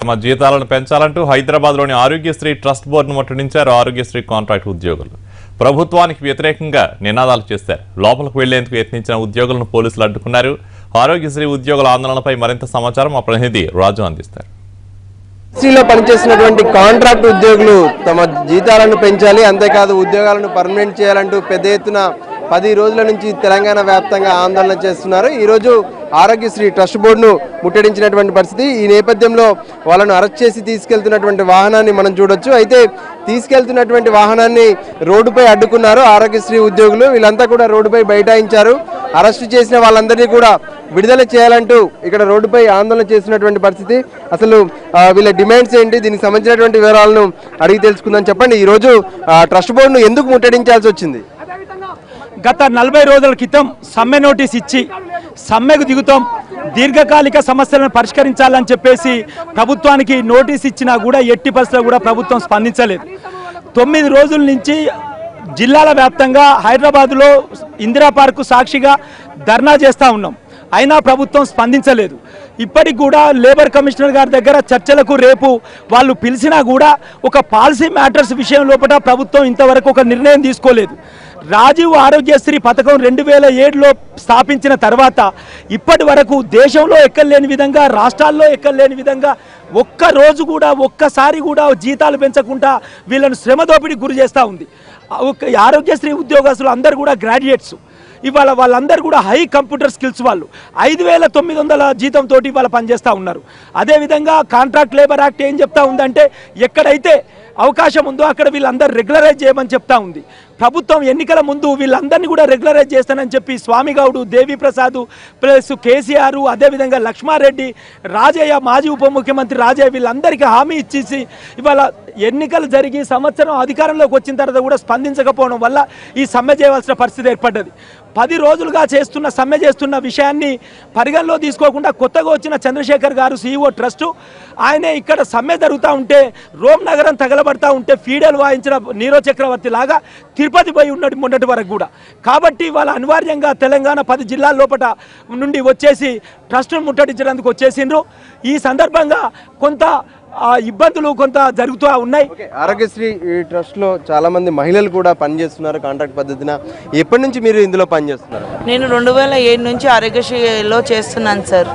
తమ జీతాలను పెంచాలంటూ హైదరాబాద్లోని ఆరోగ్యశ్రీ ట్రస్ట్ బోర్డును ముట్టడించారు ఆరోగ్యశ్రీ కాంట్రాక్ట్ ఉద్యోగులు. ప్రభుత్వానికి వ్యతిరేకంగా నినాదాలు చేశారు. లోపలికి వెళ్లేందుకు యత్నించిన ఉద్యోగులను పోలీసులు అడ్డుకున్నారు. ఆరోగ్యశ్రీ ఉద్యోగుల ఆందోళనపై మరింత సమాచారం మా ప్రతినిధి రాజు అందిస్తారు. ఆరోగ్యశ్రీలో పనిచేస్తున్నటువంటి కాంట్రాక్ట్ ఉద్యోగులు తమ జీతాలను పెంచాలి, అంతేకాదు ఉద్యోగాలను పర్మనెంట్ చేయాలంటూ పెద్ద ఎత్తున 10 రోజుల నుంచి తెలంగాణ వ్యాప్తంగా ఆందోళన చేస్తున్నారు. ఈరోజు ఆరోగ్యశ్రీ ట్రస్ట్ బోర్డును ముట్టడించినటువంటి పరిస్థితి. ఈ నేపథ్యంలో వాళ్ళను అరెస్ట్ చేసి తీసుకెళ్తున్నటువంటి వాహనాన్ని మనం చూడొచ్చు. అయితే తీసుకెళ్తున్నటువంటి వాహనాన్ని రోడ్డుపై అడ్డుకున్నారు ఆరోగ్యశ్రీ ఉద్యోగులు. వీళ్ళంతా కూడా రోడ్డుపై బైఠాయించారు. అరెస్ట్ చేసిన వాళ్ళందరినీ కూడా విడుదల చేయాలంటూ ఇక్కడ రోడ్డుపై ఆందోళన చేస్తున్నటువంటి పరిస్థితి. అసలు వీళ్ళ డిమాండ్స్ ఏంటి, దీనికి సంబంధించినటువంటి వివరాలను అడిగి తెలుసుకుందాం. చెప్పండి, ఈరోజు ట్రస్ట్ బోర్డును ఎందుకు ముట్టడించాల్సి వచ్చింది? గత 40 రోజుల క్రితం సమ్మె నోటీస్ ఇచ్చి సమ్మెకు దిగుతాం, దీర్ఘకాలిక సమస్యలను పరిష్కరించాలని చెప్పేసి ప్రభుత్వానికి నోటీస్ ఇచ్చినా కూడా ఎట్టి పరిస్థితుల్లో కూడా ప్రభుత్వం స్పందించలేదు. 9 రోజుల నుంచి జిల్లాల వ్యాప్తంగా హైదరాబాద్లో ఇందిరా పార్కు సాక్షిగా ధర్నా చేస్తూ ఉన్నాం. అయినా ప్రభుత్వం స్పందించలేదు. ఇప్పటికి కూడా లేబర్ కమిషనర్ గారి దగ్గర చర్చలకు రేపు వాళ్ళు పిలిచినా కూడా ఒక పాలసీ మ్యాటర్స్ విషయం లోపల ప్రభుత్వం ఇంతవరకు ఒక నిర్ణయం తీసుకోలేదు. రాజీవ్ ఆరోగ్యశ్రీ పథకం 2007లో స్థాపించిన తర్వాత ఇప్పటి వరకు దేశంలో ఎక్కలేని విధంగా, రాష్ట్రాల్లో ఎక్కలేని విధంగా ఒక్కరోజు కూడా ఒక్కసారి కూడా జీతాలు పెంచకుండా వీళ్ళను శ్రమ దోపిడీకి గురి చేస్తూ ఉంది. ఆరోగ్యశ్రీ ఉద్యోగస్తులు అందరూ కూడా గ్రాడ్యుయేట్స్. ఇవాళ వాళ్ళందరూ కూడా హై కంప్యూటర్ స్కిల్స్ వాళ్ళు 5,900 జీతంతో ఇవాళ పనిచేస్తూ ఉన్నారు. అదేవిధంగా కాంట్రాక్ట్ లేబర్ యాక్ట్ ఏం చెప్తా ఉందంటే ఎక్కడైతే అవకాశం ఉందో అక్కడ వీళ్ళందరూ రెగ్యులరైజ్ చేయమని చెప్తా ఉంది. ప్రభుత్వం ఎన్నికల ముందు వీళ్ళందరినీ కూడా రెగ్యులరైజ్ చేస్తానని చెప్పి స్వామిగౌడు, దేవిప్రసాద్ ప్లస్ కేసీఆర్, అదేవిధంగా లక్ష్మారెడ్డి, రాజయ్య, మాజీ ఉప ముఖ్యమంత్రి రాజయ్య వీళ్ళందరికీ హామీ ఇచ్చేసి ఇవాళ ఎన్నికలు జరిగి సంవత్సరం అధికారంలోకి వచ్చిన తర్వాత కూడా స్పందించకపోవడం వల్ల ఈ సమ్మె చేయవలసిన పరిస్థితి ఏర్పడ్డది. 10 రోజులుగా సమ్మె చేస్తున్న విషయాన్ని పరిగణలో తీసుకోకుండా కొత్తగా వచ్చిన చంద్రశేఖర్ గారు CEO ట్రస్టు ఆయనే ఇక్కడ సమ్మె జరుగుతూ ఉంటే రోమ్ నగరం తగలబడతా ఉంటే ఫీడల్ వాయించిన నీరో చక్రవర్తి లాగా తిరుపతి పోయి ఉన్నట్టు మొన్నటి వరకు కూడా. కాబట్టి వాళ్ళ అనివార్యంగా తెలంగాణ 10 జిల్లాల లోపల నుండి వచ్చేసి ట్రస్టును ముట్టడించడానికి వచ్చేసిండ్రు. ఈ సందర్భంగా కొంత ఇబ్బందులు కొంత జరుగుతూ ఉన్నాయి. ఆరోగ్యశ్రీ ట్రస్ట్ లో చాలా మంది మహిళలు కూడా పనిచేస్తున్నారు కాంట్రాక్ట్ పద్ధతిన. ఎప్పటి నుంచి మీరు ఇందులో పనిచేస్తున్నారు? నేను 2007 నుంచి ఆరోగ్యశ్రీలో చేస్తున్నాను సార్.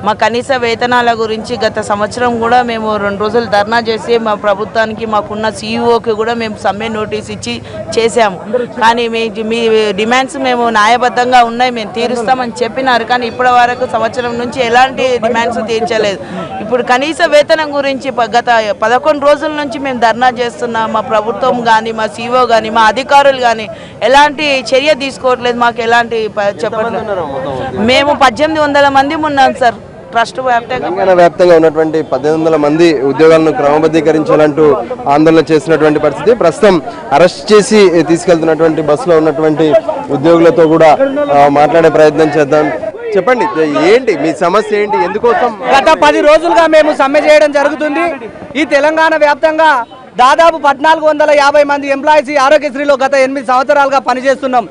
మా కనీస వేతనాల గురించి గత సంవత్సరం కూడా మేము 2 రోజులు ధర్నా చేసి మా ప్రభుత్వానికి మాకున్న CEOకి కూడా మేము సమ్మె నోటీస్ ఇచ్చి చేశాము. కానీ మీ డిమాండ్స్ మేము న్యాయబద్ధంగా ఉన్నాయి, మేము తీరుస్తామని చెప్పినారు. కానీ ఇప్పటి వరకు సంవత్సరం నుంచి ఎలాంటి డిమాండ్స్ తీర్చలేదు. ఇప్పుడు కనీస వేతనం గురించి గత 11 రోజుల నుంచి మేము ధర్నా చేస్తున్నాం. మా ప్రభుత్వం కానీ, మా CEO కానీ, మా అధికారులు కానీ ఎలాంటి చర్య తీసుకోవట్లేదు. మాకు ఎలాంటి చెప్పట్లేదు. మేము 1800 మంది ఉన్నాం సార్. ట్రస్ట్ వ్యాప్తంగా ఉన్నటువంటి 1800 మంది ఉద్యోగాలను క్రమబద్ధీకరించాలంటూ ఆందోళన చేసినటువంటి పరిస్థితి. ప్రస్తుతం అరెస్ట్ చేసి తీసుకెళ్తున్నటువంటి బస్సులో ఉన్నటువంటి ఉద్యోగులతో కూడా మాట్లాడే ప్రయత్నం చేద్దాం. చెప్పండి, ఏంటి మీ సమస్య ఏంటి, ఎందుకోసం? గత 10 రోజులుగా మేము సమ్మె చేయడం జరుగుతుంది. ఈ తెలంగాణ వ్యాప్తంగా దాదాపు 1450 మంది ఎంప్లాయీస్ ఆరోగ్యశ్రీలో గత 8 సంవత్సరాలుగా పనిచేస్తున్నాం.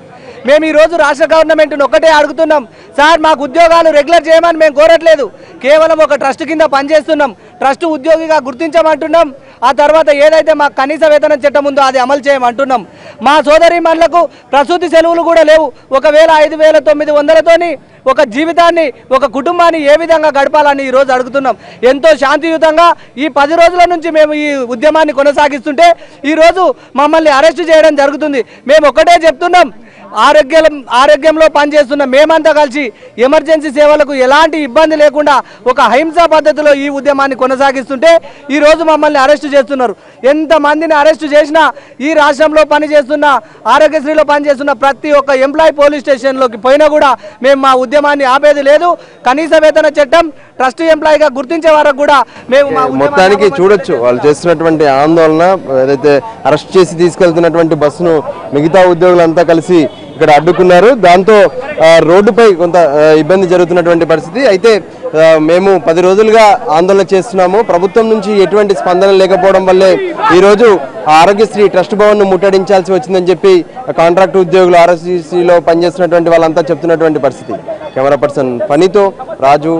మేము ఈరోజు రాష్ట్ర గవర్నమెంట్ను ఒక్కటే అడుగుతున్నాం, సార్ మాకు ఉద్యోగాలు రెగ్యులర్ చేయమని మేము కోరట్లేదు. కేవలం ఒక ట్రస్ట్ కింద పనిచేస్తున్నాం, ట్రస్ట్ ఉద్యోగిగా గుర్తించమంటున్నాం. ఆ తర్వాత ఏదైతే మాకు కనీస వేతనం చట్టం ఉందో అది అమలు చేయమంటున్నాం. మా సోదరీమణులకు ప్రసూతి సెలవులు కూడా లేవు. ఒకవేళ 5,900తోని ఒక జీవితాన్ని, ఒక కుటుంబాన్ని ఏ విధంగా గడపాలని ఈరోజు అడుగుతున్నాం. ఎంతో శాంతియుతంగా ఈ 10 రోజుల నుంచి మేము ఈ ఉద్యమాన్ని కొనసాగిస్తుంటే ఈరోజు మమ్మల్ని అరెస్టు చేయడం జరుగుతుంది. మేము ఒకటే చెప్తున్నాం, ఆరోగ్యంలో పనిచేస్తున్న మేమంతా కలిసి ఎమర్జెన్సీ సేవలకు ఎలాంటి ఇబ్బంది లేకుండా ఒక అహింసా పద్ధతిలో ఈ ఉద్యమాన్ని కొనసాగిస్తుంటే ఈరోజు మమ్మల్ని అరెస్టు చేస్తున్నారు. ఎంతమందిని అరెస్టు చేసినా ఈ రాష్ట్రంలో పనిచేస్తున్న ఆరోగ్యశ్రీలో పనిచేస్తున్న ప్రతి ఒక్క ఎంప్లాయీ పోలీస్ స్టేషన్లోకి పోయినా కూడా మేము మా ఉద్యమాన్ని ఆపేది లేదు. కనీస వేతన చట్టం ట్రస్ట్ ఎంప్లాయీగా గుర్తించే వరకు కూడా మేము మొత్తానికి చూడొచ్చు వాళ్ళు చేస్తున్నటువంటి ఆందోళన. ఏదైతే అరెస్ట్ చేసి తీసుకెళ్తున్నటువంటి బస్సును మిగతా ఉద్యోగులంతా కలిసి ఇక్కడ అడ్డుకున్నారు. దాంతో రోడ్డుపై కొంత ఇబ్బంది జరుగుతున్నటువంటి పరిస్థితి. అయితే మేము 10 రోజులుగా ఆందోళన చేస్తున్నాము. ప్రభుత్వం నుంచి ఎటువంటి స్పందన లేకపోవడం వల్లే ఈరోజు ఆరోగ్యశ్రీ ట్రస్ట్ భవన్ ను ముట్టడించాల్సి వచ్చిందని చెప్పి కాంట్రాక్ట్ ఉద్యోగులు ఆరోగ్యశ్రీలో పనిచేస్తున్నటువంటి వాళ్ళంతా చెప్తున్నటువంటి పరిస్థితి. కెమెరా పర్సన్ పనితో రాజు.